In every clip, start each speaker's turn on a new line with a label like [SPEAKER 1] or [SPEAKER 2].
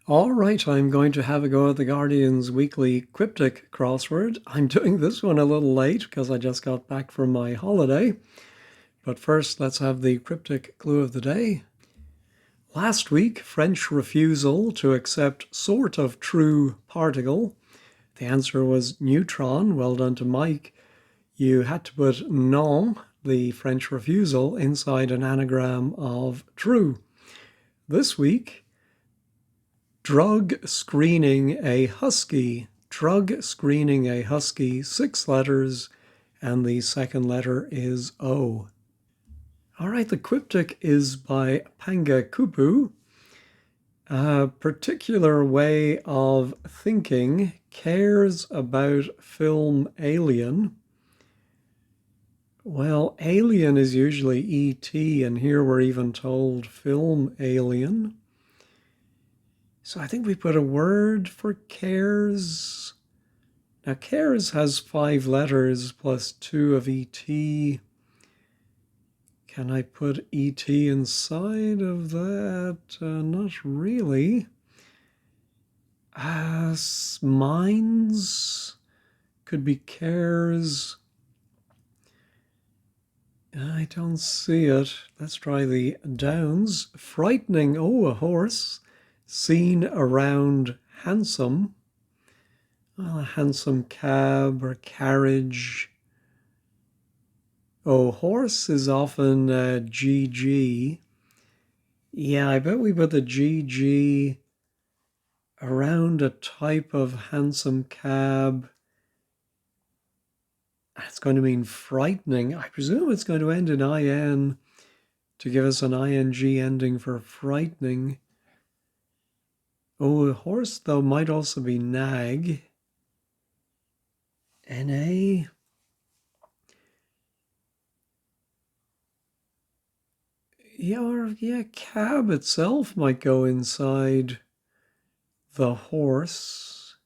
[SPEAKER 1] All right, I'm going to have a go at the Guardian's weekly Quiptic crossword. I'm doing this one a little late because I just got back from my holiday. But first, let's have the cryptic clue of the day. Last week, French refusal to accept sort of true particle. The answer was neutron. Well done to Mike. You had to put non, the French refusal, inside an anagram of true. This week, drug screening a husky. Drug screening a husky, 6 letters, and the second letter is O. All right, the cryptic is by Panga Kupu. A particular way of thinking cares about film Alien. Well, Alien is usually E.T., and here we're even told film Alien. So I think we put a word for cares. Now, cares has 5 letters plus 2 of ET. Can I put ET inside of that? Not really. Minds could be cares. I don't see it. Let's try the downs. Frightening. Oh, a horse. Seen around handsome. Well, a handsome cab or carriage. Oh, horse is often GG. Yeah, I bet we put the GG around a type of handsome cab. It's going to mean frightening. I presume it's going to end in IN to give us an ING ending for frightening. Oh, a horse, though, might also be nag. NA. Yeah, cab itself might go inside the horse.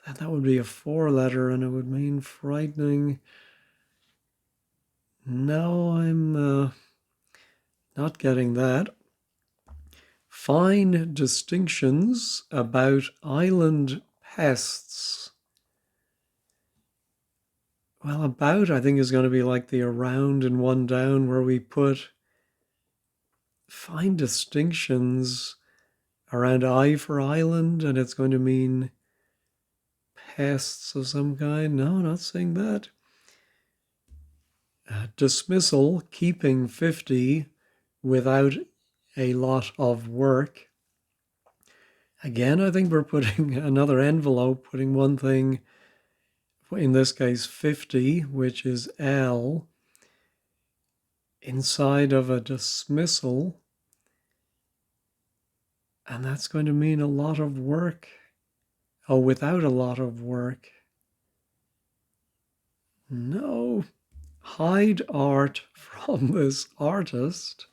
[SPEAKER 1] That would be a 4-letter and it would mean frightening. No, I'm not getting that. Fine distinctions about island pests. Well, about I think is going to be like the around and one down where we put fine distinctions around I for island, and it's going to mean pests of some kind. No, not saying that. Dismissal, keeping 50 without a lot of work. Again, I think we're putting another envelope, putting one thing, in this case 50, which is L, inside of a dismissal. And that's going to mean a lot of work. Oh, without a lot of work. No. Hide art from this artist.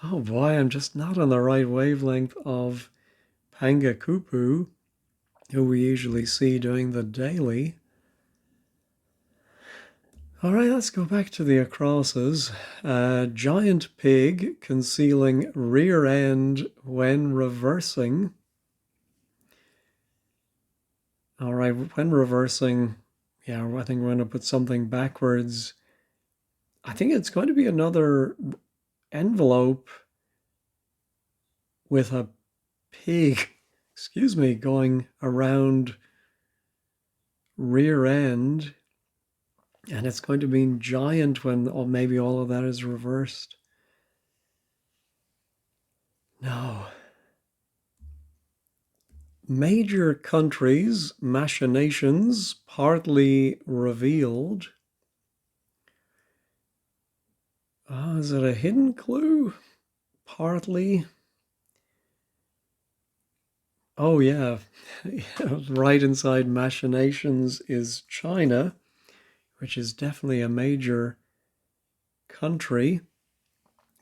[SPEAKER 1] Oh boy, I'm just not on the right wavelength of Panga Kupu, who we usually see doing the daily. All right, let's go back to the acrosses. Giant pig concealing rear end when reversing. All right, when reversing, yeah, I think we're going to put something backwards. I think it's going to be another envelope with a pig, excuse me, going around rear end. And it's going to mean giant when maybe all of that is reversed. No. Major countries, machinations, partly revealed. Is it a hidden clue? Partly. Oh, yeah. Right inside machinations is China, which is definitely a major country.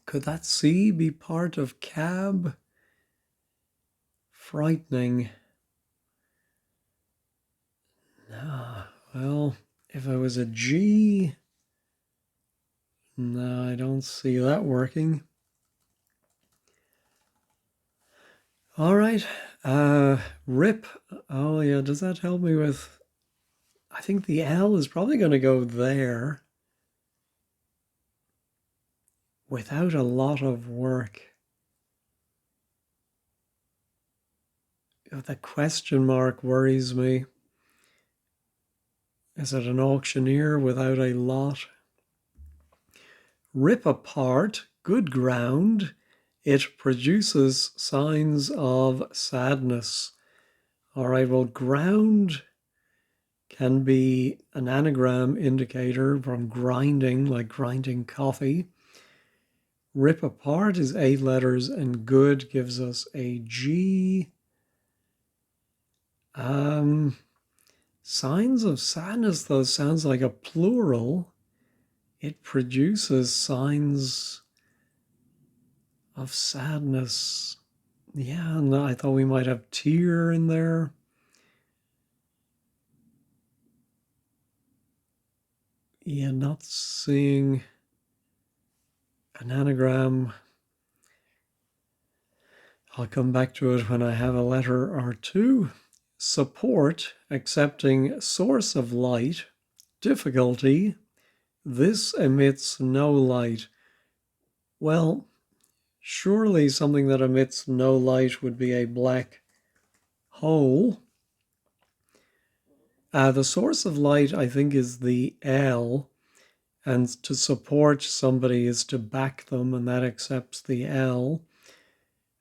[SPEAKER 1] Could that C be part of cab? Frightening. No. Well, if it was a G, no, I don't see that working. All right. Rip. Oh, yeah. Does that help me with... I think the L is probably going to go there without a lot of work. The question mark worries me. Is it an auctioneer without a lot? Rip apart, good ground. It produces signs of sadness. All right, well, ground can be an anagram indicator from grinding, like grinding coffee. Rip apart is 8 letters, and good gives us a G. Signs of sadness, though, sounds like a plural. It produces signs of sadness. Yeah, no, I thought we might have tear in there. Yeah, not seeing an anagram. I'll come back to it when I have a letter or two. Support, accepting source of light. Difficulty, this emits no light. Well, surely something that emits no light would be a black hole. The source of light, I think, is the L, and to support somebody is to back them, and that accepts the L.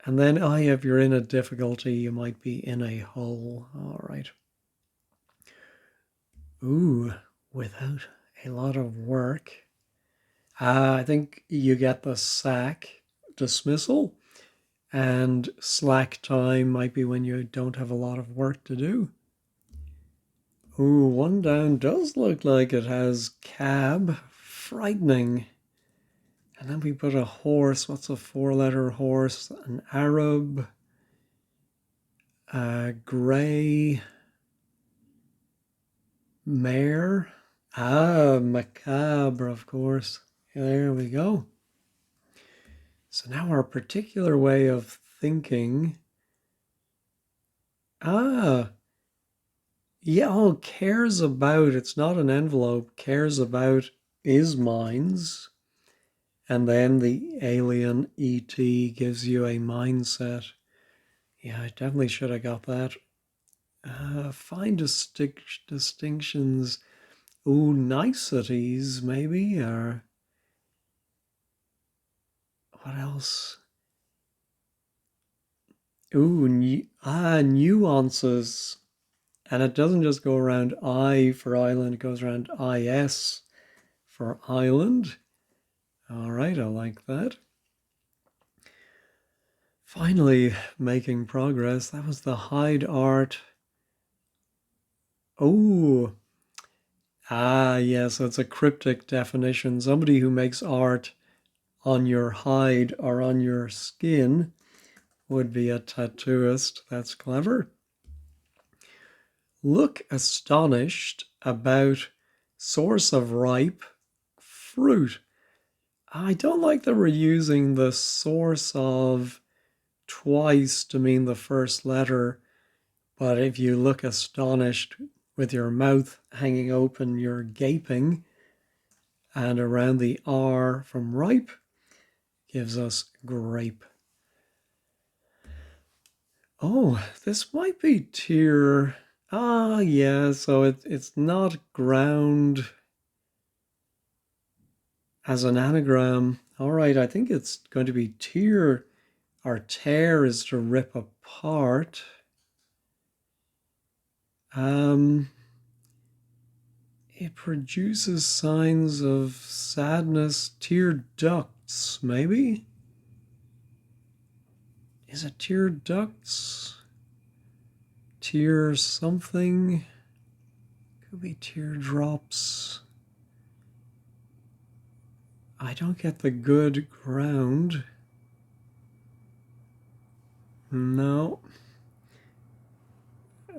[SPEAKER 1] And then, if you're in a difficulty, you might be in a hole. All right. Ooh, without a lot of work. I think you get the sack, dismissal, and slack time might be when you don't have a lot of work to do. Ooh, one down does look like it has cab, frightening. And then we put a horse. What's a 4-letter horse? An Arab, grey, mare. Macabre, of course. There we go. So now our particular way of thinking. Yeah, cares about. It's not an envelope. Cares about is minds. And then the alien ET gives you a mindset. Yeah, I definitely should have got that. Find distinctions. Ooh, niceties, maybe, or what else? Ooh, nuances. And it doesn't just go around I for island, it goes around IS for island. All right, I like that. Finally, making progress. That was the hide art. Oh, yeah, so it's a cryptic definition. Somebody who makes art on your hide or on your skin would be a tattooist. That's clever. Look astonished about source of ripe fruit. I don't like that we're using the source of twice to mean the first letter, but if you look astonished with your mouth hanging open, you're gaping, and around the R from ripe gives us grape. Oh, this might be tier. Yeah, so it's not ground as an anagram. All right, I think it's going to be tear. Our tear is to rip apart. It produces signs of sadness. Tear ducts, maybe? Is it tear ducts? Tear something? Could be teardrops. I don't get the good ground. No.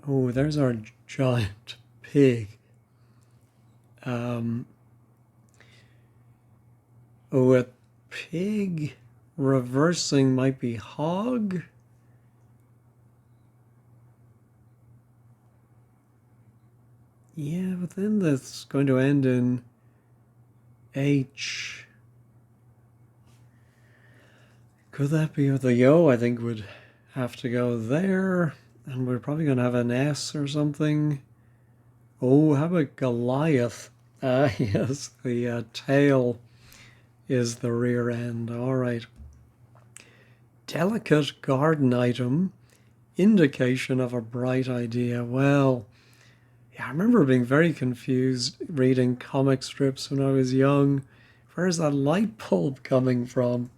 [SPEAKER 1] Oh, there's our giant pig. A pig reversing might be hog. Yeah, but then that's going to end in H. Could that be the yo? I think would have to go there. And we're probably going to have an S or something. Oh, how about Goliath? Ah, yes, the tail is the rear end. All right. Delicate garden item, indication of a bright idea. Well, yeah, I remember being very confused reading comic strips when I was young. Where's that light bulb coming from?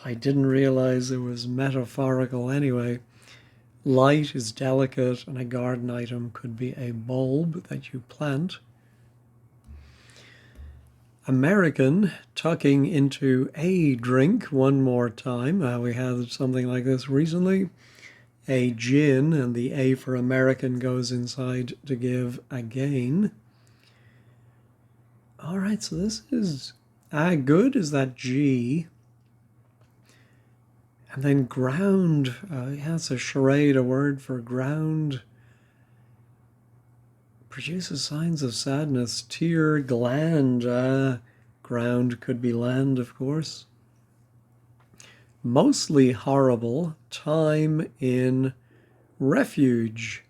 [SPEAKER 1] I didn't realize it was metaphorical anyway. Light is delicate, and a garden item could be a bulb that you plant. American, tucking into a drink one more time. We had something like this recently. A gin, and the A for American goes inside to give again. All right, so this is good. Is that G? And then ground. Yeah, it's a charade, a word for ground. Produces signs of sadness. Tear, gland. Ground could be land, of course. Mostly horrible. Time in refuge.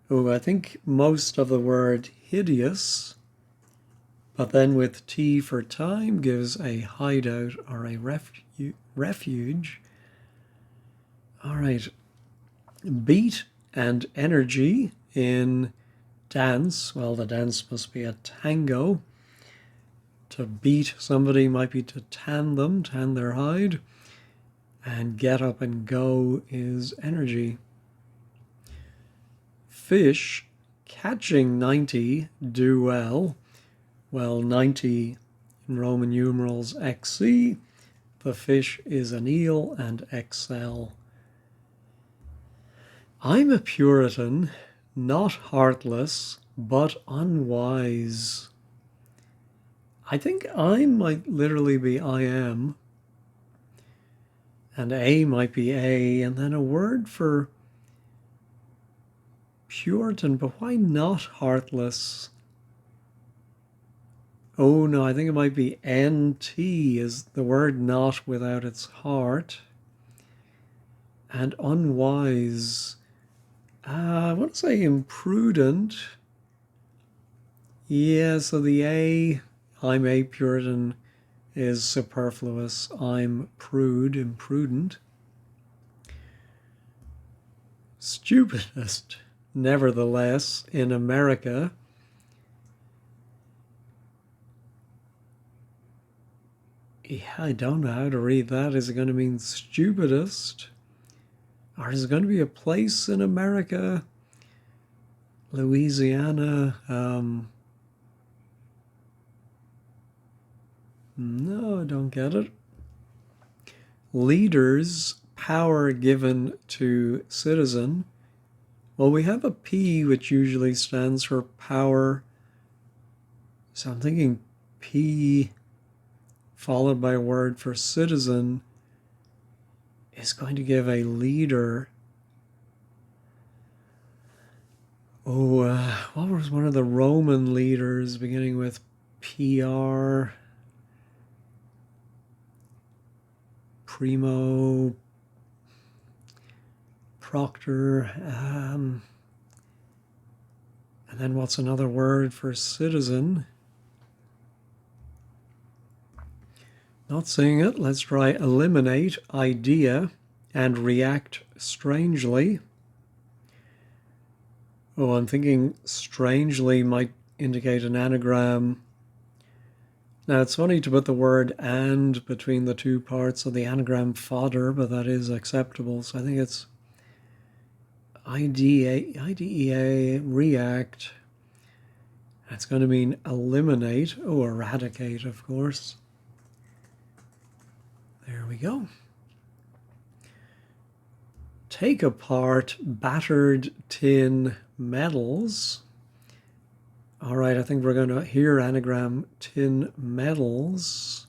[SPEAKER 1] Oh, I think most of the word hideous, but then with T for time gives a hideout or a refuge. All right. Beat and energy in dance. Well, the dance must be a tango. To beat somebody might be to tan them, tan their hide. And get up and go is energy. Fish, catching 90, do well. Well, 90 in Roman numerals XC. The fish is an eel, and XL. I'm a Puritan, not heartless, but unwise. I think I might literally be I am, and A might be A, and then a word for Puritan, but why not heartless? Oh no, I think it might be NT is the word not without its heart. And unwise. I want to say imprudent. Yeah, so the A, I'm a Puritan, is superfluous. I'm prude, imprudent. Stupidest, nevertheless, in America. Yeah, I don't know how to read that. Is it going to mean stupidest? Or is it going to be a place in America? Louisiana? No, I don't get it. Leaders, power given to citizen. Well, we have a P, which usually stands for power. So I'm thinking P followed by a word for citizen is going to give a leader. Oh, what was one of the Roman leaders beginning with PR? Primo, Proctor, and then what's another word for citizen? Not seeing it. Let's try eliminate, idea, and react strangely. Oh, I'm thinking strangely might indicate an anagram. Now, it's funny to put the word and between the two parts of the anagram fodder, but that is acceptable. So I think it's IDEA, react. That's going to mean eliminate. Oh, eradicate, of course. There we go. Take apart battered tin metals. All right, I think we're going to hear anagram tin metals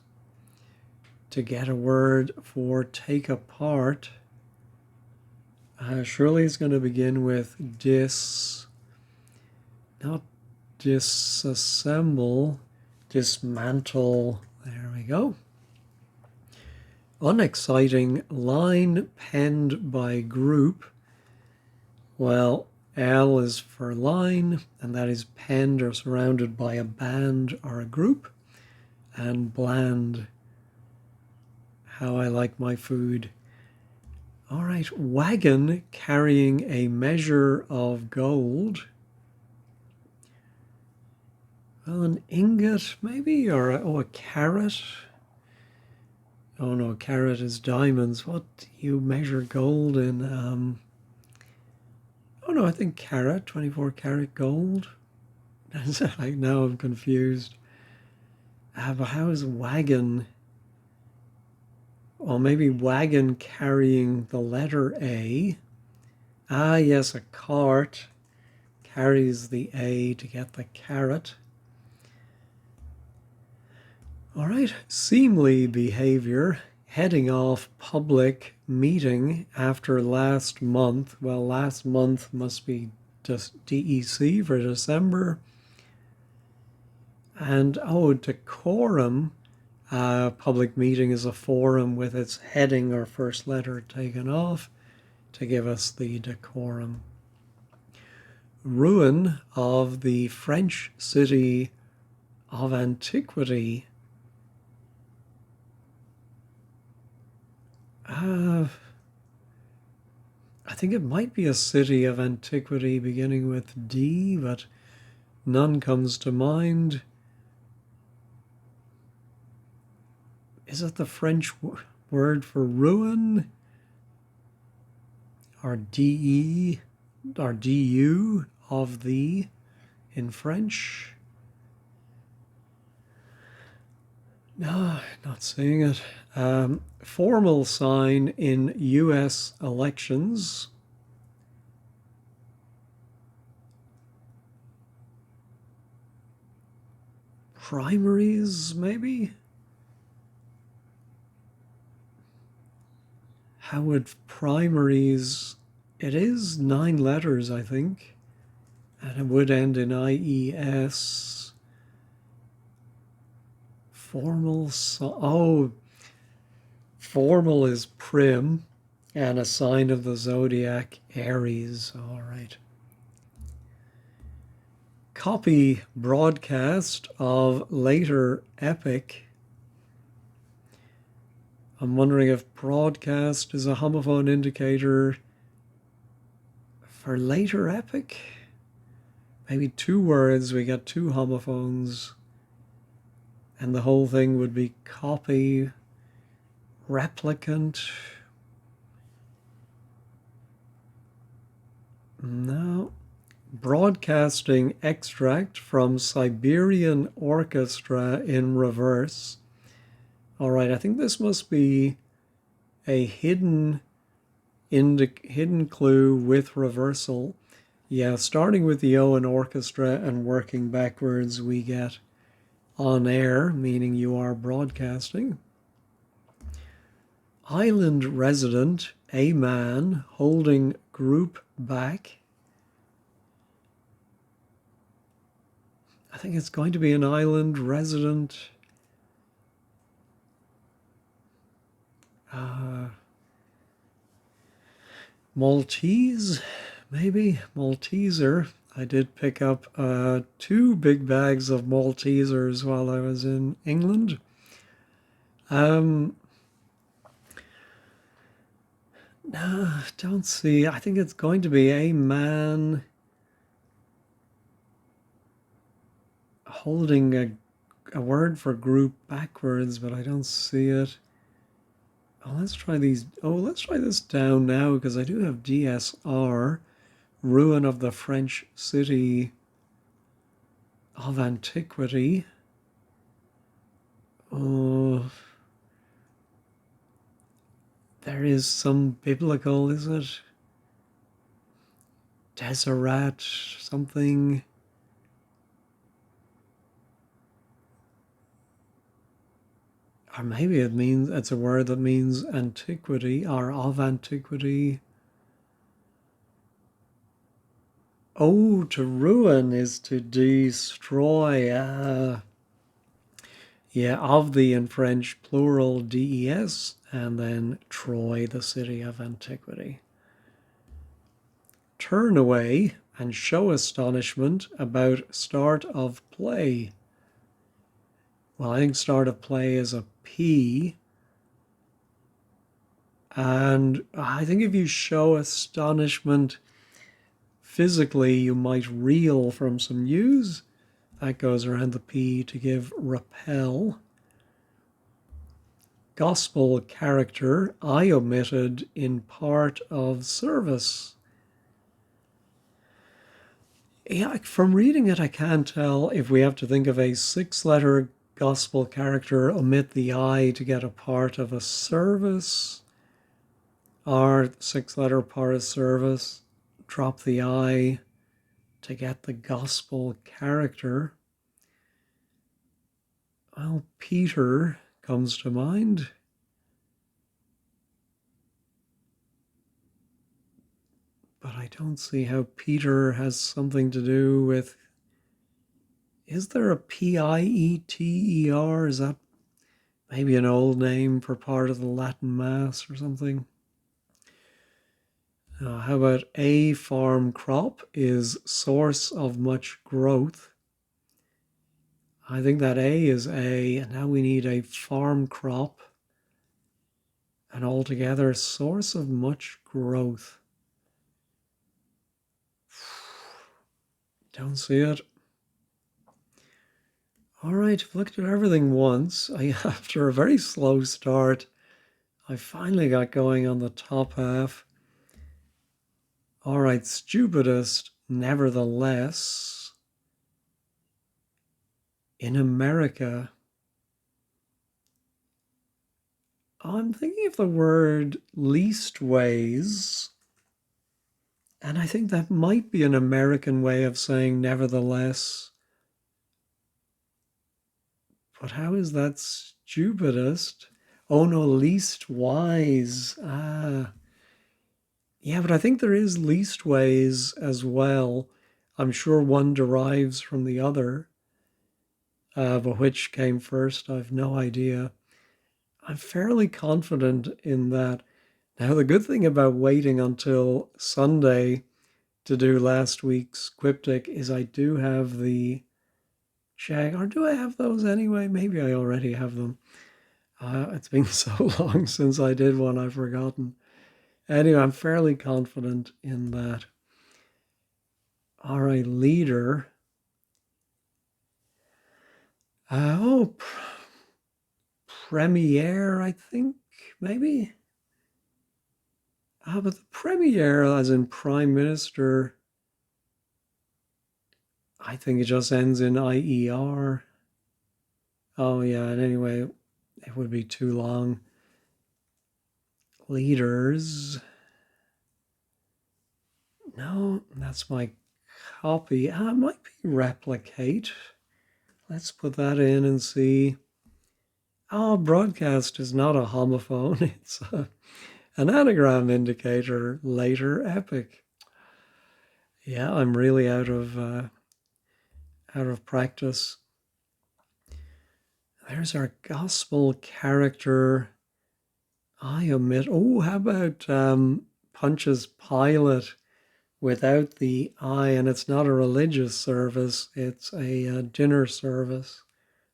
[SPEAKER 1] to get a word for take apart. Surely it's going to begin with dis. Not disassemble, dismantle. There we go. Unexciting line penned by group. Well, L is for line, and that is penned or surrounded by a band or a group. And bland, how I like my food. All right, wagon carrying a measure of gold. Well, an ingot maybe, or a carrot. Oh no, carat is diamonds. What do you measure gold in? Oh no, I think carat, 24 karat gold. Now I'm confused. But how is wagon? Or maybe wagon carrying the letter A. Ah, yes, a cart carries the A to get the carat. All right, seemly behavior, heading off public meeting after last month. Well, last month must be just DEC for December. And decorum, public meeting is a forum with its heading or first letter taken off to give us the decorum. Ruin of the French city of antiquity. I think it might be a city of antiquity beginning with D, but none comes to mind. Is it the French word for ruin? Or DE, or DU of the in French? No, not seeing it. Formal sign in US elections. Primaries, maybe? How would primaries... It is 9 letters, I think. And it would end in IES. Formal... Formal is prim, and a sign of the zodiac, Aries. All right. Copy broadcast of later epic. I'm wondering if broadcast is a homophone indicator for later epic. Maybe 2 words, we got 2 homophones, and the whole thing would be copy, replicant. No. Broadcasting extract from Siberian Orchestra in reverse. All right, I think this must be a hidden clue with reversal. Yeah, starting with the O in orchestra and working backwards, we get on air, meaning you are broadcasting. Island resident, a man holding group back. I think it's going to be an island resident. Maltese, maybe? Malteser. I did pick up 2 big bags of Maltesers while I was in England. No, don't see. I think it's going to be a man holding a word for group backwards, but I don't see it. Oh, let's try these. Oh, let's try this down now, because I do have DSR, ruin of the French city of antiquity. Oh, there is some biblical, is it? Deseret, something. Or maybe it's a word that means antiquity or of antiquity. Oh, to ruin is to destroy. Yeah, of the in French plural des, and then Troy, the city of antiquity. Turn away and show astonishment about start of play. Well, I think start of play is a P. And I think if you show astonishment physically, you might reel from some news. That goes around the P to give repel. Gospel character, I omitted in part of service. Yeah, from reading it, I can't tell if we have to think of a 6-letter gospel character, omit the I to get a part of a service, or 6-letter part of service, drop the I to get the gospel character. Well, Peter comes to mind. But I don't see how Peter has something to do with. Is there a Pieter? Is that maybe an old name for part of the Latin Mass or something? How about a farm crop is source of much growth? I think that A is A, and now we need a farm crop, and altogether source of much growth. Don't see it. All right, I've looked at everything once. After a very slow start, I finally got going on the top half. All right, stupidest, nevertheless. In America, I'm thinking of the word leastways, and I think that might be an American way of saying nevertheless. But how is that stupidest? Oh no, least wise. Yeah, but I think there is leastways as well. I'm sure one derives from the other, but which came first, I've no idea. I'm fairly confident in that. Now, the good thing about waiting until Sunday to do last week's Quiptic is I do have the check, or do I have those anyway? Maybe I already have them. It's been so long since I did one, I've forgotten. Anyway, I'm fairly confident in that. All right, leader. Oh, premiere, I think, maybe. But the premier, as in prime minister, I think it just ends in IER. Oh, yeah, and anyway, it would be too long. Leaders. No, that's my copy. It might be replicate. Let's put that in and see. Oh, broadcast is not a homophone. It's an anagram indicator, later epic. Yeah, I'm really out of practice. There's our gospel character. I omit. Oh, how about Pontius Pilate without the I? And it's not a religious service. It's a dinner service,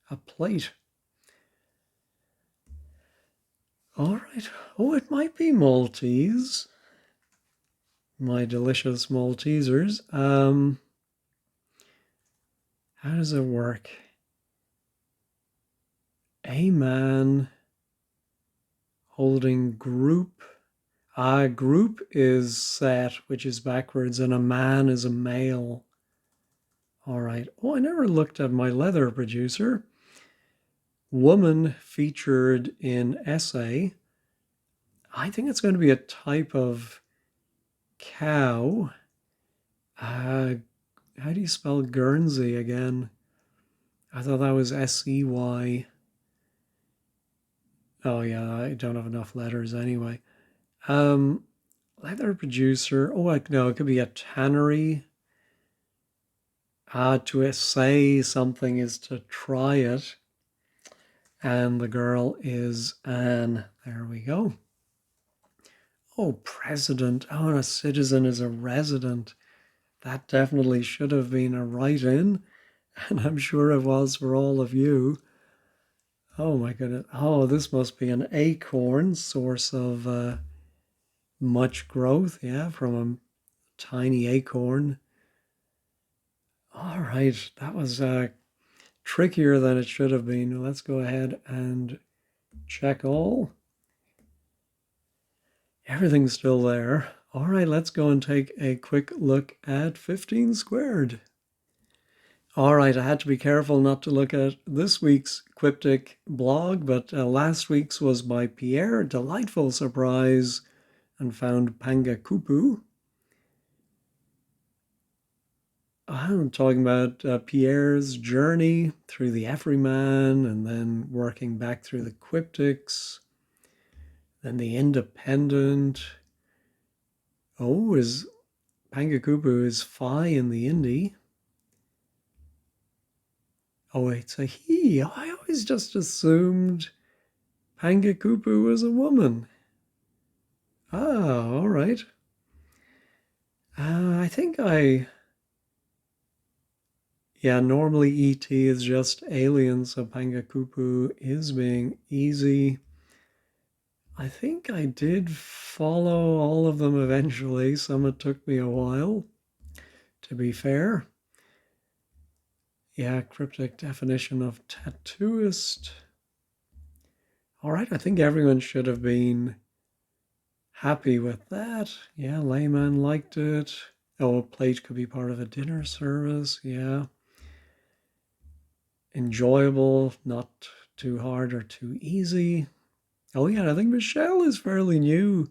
[SPEAKER 1] a plate. All right. Oh, it might be Maltese. My delicious Maltesers. How does it work? A man holding group. Group is set, which is backwards, and a man is a male. All right. Oh, I never looked at my leather producer. Woman featured in essay. I think it's going to be a type of cow. How do you spell Guernsey again? I thought that was SEY. Oh, yeah, I don't have enough letters anyway. Leather producer. Oh, no, it could be a tannery. To say something is to try it. And the girl is Anne. There we go. Oh, president. Oh, and a citizen is a resident. That definitely should have been a write-in. And I'm sure it was for all of you. Oh my goodness. Oh, this must be an acorn, source of much growth. Yeah, from a tiny acorn. All right, that was trickier than it should have been. Let's go ahead and check all. Everything's still there. All right, let's go and take a quick look at 15 squared. All right, I had to be careful not to look at this week's Quiptic blog, but last week's was by Pierre. Delightful surprise, and found Pangakupu. I'm talking about Pierre's journey through the Everyman and then working back through the Quiptics, then the Independent. Oh, is Pangakupu is Phi in the Indie? Oh, it's a he. I always just assumed Pangakupu was a woman. Ah, all right. I think yeah, normally ET is just alien, so Pangakupu is being easy. I think I did follow all of them eventually. Some it took me a while, to be fair. Yeah, cryptic definition of tattooist. All right, I think everyone should have been happy with that. Yeah, layman liked it. Oh, a plate could be part of a dinner service. Yeah. Enjoyable, not too hard or too easy. Oh, yeah, I think Michelle is fairly new.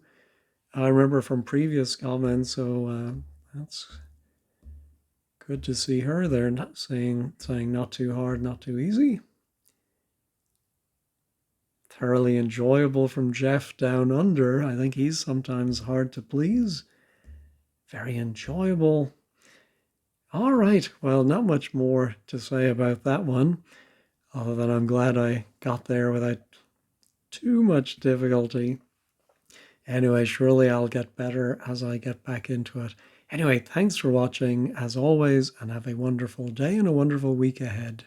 [SPEAKER 1] I remember from previous comments, so that's good to see her there, not saying not too hard, not too easy. Thoroughly enjoyable from Jeff Down Under. I think he's sometimes hard to please. Very enjoyable. All right, well, not much more to say about that one, other than I'm glad I got there without too much difficulty. Anyway, surely I'll get better as I get back into it. Anyway, thanks for watching as always, and have a wonderful day and a wonderful week ahead.